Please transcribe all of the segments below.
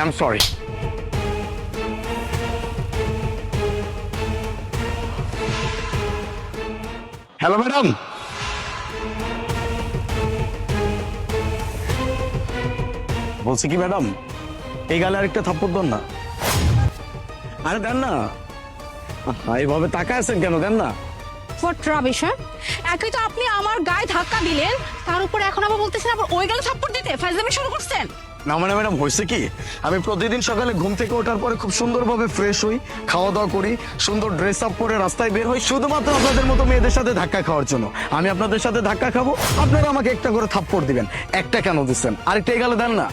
I'm sorry. Hello madam, বলছি কি madam, এই গালে আরেকটা থাপ্পড় দেন না। আরে দেন না, এইভাবে তাকায় আছেন কেন, দেন না। হোয়াট রাবিশ, হ্যাঁ? একই তো আপনি আমার গায়ে ধাক্কা দিলেন, তার উপর এখন আবার বলতেছেন আবার ওই গালে থাপ্পড় দিতে ফাইজলামি শুরু করছেন। না মানে ম্যাডাম, হয়েছে কি, আমি প্রতিদিন সকালে ঘুম থেকে ওঠার পরে খুব সুন্দরভাবে ফ্রেশ হই, খাওয়া দাওয়া করি, সুন্দর ড্রেস আপ করে রাস্তায় বের হই শুধুমাত্র আপনাদের মতো মেয়েদের সাথে ধাক্কা খাওয়ার জন্য। আমি আপনাদের সাথে ধাক্কা খাবো, আপনারা আমাকে একটা করে থাপ্পড় দিবেন। একটা কেন দিচ্ছেন, আরেকটা এই গালে দেন না।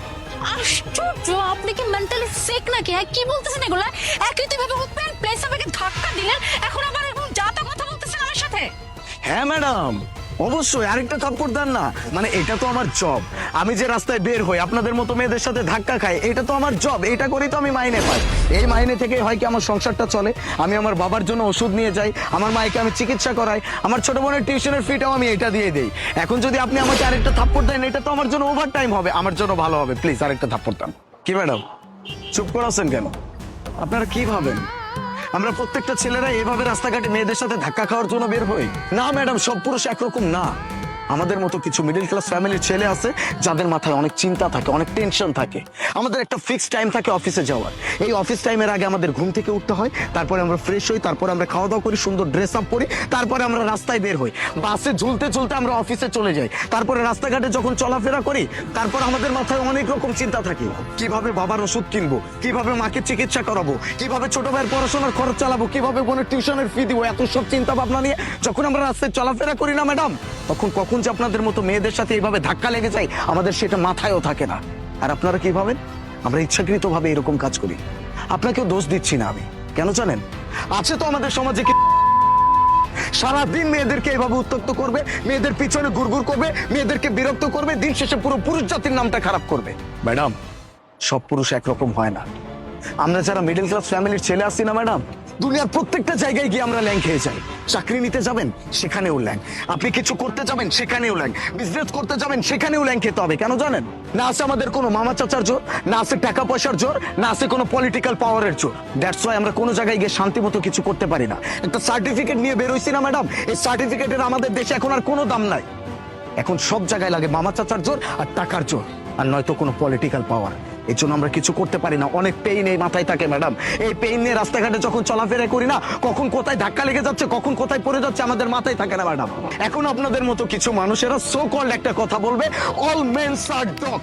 আশ্চর্য, আপনি কি মেন্টালি সিক নাকি? হ্যাঁ, কি বলতেছেন এগুলা? একই তো ভাবে ওপেন প্লেস আমাকে ধাক্কা দিলেন, এখন আবার এরকম জাতা কথা বলতেছেন আমার সাথে। হ্যাঁ ম্যাডাম, অবশ্যই আরেকটা থাপ্পড় দেন না। মানে এটা তো আমার জব, আমি যে রাস্তায় বের হই আপনাদের মতো মেয়েদের সাথে ধাক্কা খাই, এটা তো আমার জব, এটা করেই তো আমি মাইনে পাই। এই মাইনে থেকে হয় কি আমার সংসারটা চলে, আমি আমার বাবার জন্য ওষুধ নিয়ে যাই, আমার মাকে আমি চিকিৎসা করাই, আমার ছোট বোনের টিউশনের ফিটাও আমি এটা দিয়ে দেই। এখন যদি আপনি আমাকে আরেকটা থাপ্পড় দেন, এটা তো আমার জন্য ওভার টাইম হবে, আমার জন্য ভালো হবে। প্লিজ আরেকটা থাপ্পড় দেন। কি ম্যাডাম, চুপ করে আছেন কেন? আপনারা কি ভাবেন আমরা প্রত্যেকটা ছেলেরা এভাবে রাস্তাঘাটে মেয়েদের সাথে ধাক্কা খাওয়ার জন্য বের হই? না ম্যাডাম, সব পুরুষ একরকম না। আমাদের মতো কিছু মিডল ক্লাস ফ্যামিলির ছেলে আছে যাদের মাথায় অনেক চিন্তা থাকে, অনেক টেনশন থাকে। আমাদের একটা ফিক্সড টাইম থাকে অফিসে যাওয়ার। এই অফিস টাইমের আগে আমাদের ঘুম থেকে উঠতে হয়, তারপরে আমরা ফ্রেশ হই, তারপরে আমরা খাওয়া দাওয়া করি, সুন্দর ড্রেস আপ করি, তারপরে আমরা রাস্তায় বের হই। বাসে ঝুলতে ঝুলতে আমরা অফিসে চলে যাই, তারপরে রাস্তাঘাটে যখন চলাফেরা করি, তারপর আমাদের মাথায় অনেক রকম চিন্তা থাকে। কিভাবে বাবার ওষুধ কিনবো, কিভাবে মাকে চিকিৎসা করাবো, কিভাবে ছোট ভাইয়ের পড়াশোনার খরচ চালাবো, কিভাবে বোনের টিউশনের ফি দিব, এত সব চিন্তা ভাবনা নিয়ে যখন আমরা রাস্তায় চলাফেরা করি না ম্যাডাম, তখন যে আপনাদের মতো মেয়েদের সাথে এইভাবে ধাক্কা লেগে যায়, আমাদের সেটা মাথায়ও থাকে না। আর আপনারা কি ভাবেন আমরা ইচ্ছাকৃত ভাবে এরকম কাজ করি? আপনাকেও দোষ দিচ্ছি না আমি, কেন জানেন? আছে তো আমাদের সমাজে কি সারাদিন মেয়েদেরকে এভাবে উত্তক্ত করবে, মেয়েদের পিছনে ঘুরঘুর করবে, মেয়েদেরকে বিরক্ত করবে, দিন শেষে পুরো পুরুষ জাতির নামটা খারাপ করবে। ম্যাডাম, সব পুরুষ একরকম হয় না। আমরা যারা মিডল ক্লাস ফ্যামিলির ছেলে আছি না ম্যাডাম, দুনিয়ার প্রত্যেকটা জায়গায় গিয়ে আমরা ল্যাং খেয়ে যাই। চাকরি নিতে যাবেন, সেখানেও ল্যাং। আপনি কিছু করতে যাবেন, সেখানেও ল্যাং। বিজনেস করতে যাবেন, সেখানেও ল্যাং খেতে হবে। কেন জানেন? না আছে আমাদের কোনো মামা চাচার জোর, না আছে টাকা পয়সার জোর, না আছে কোনো পলিটিক্যাল পাওয়ারের জোর। দ্যাটস ওয়াই আমরা কোনো জায়গায় গিয়ে শান্তি মতো কিছু করতে পারি না। একটা সার্টিফিকেট নিয়ে বেরোইছি না ম্যাডাম, এই সার্টিফিকেটের আমাদের দেশে এখন আর কোনো দাম নাই। এখন সব জায়গায় লাগে মামা চাচার জোর আর টাকার জোর, আর নয়তো কোনো পলিটিক্যাল পাওয়ার। এই জন্য আমরা কিছু করতে পারি না, অনেক পেইন এই মাথায় থাকে ম্যাডাম। এই পেইন নিয়ে রাস্তাঘাটে যখন চলাফেরা করি না, কখন কোথায় ধাক্কা লেগে যাচ্ছে, কখন কোথায় পড়ে যাচ্ছে, আমাদের মাথায় থাকে না ম্যাডাম। এখন আপনাদের মতো কিছু মানুষেরা সো কল্ড একটা কথা বলবে, অল মেনস আর ডগ।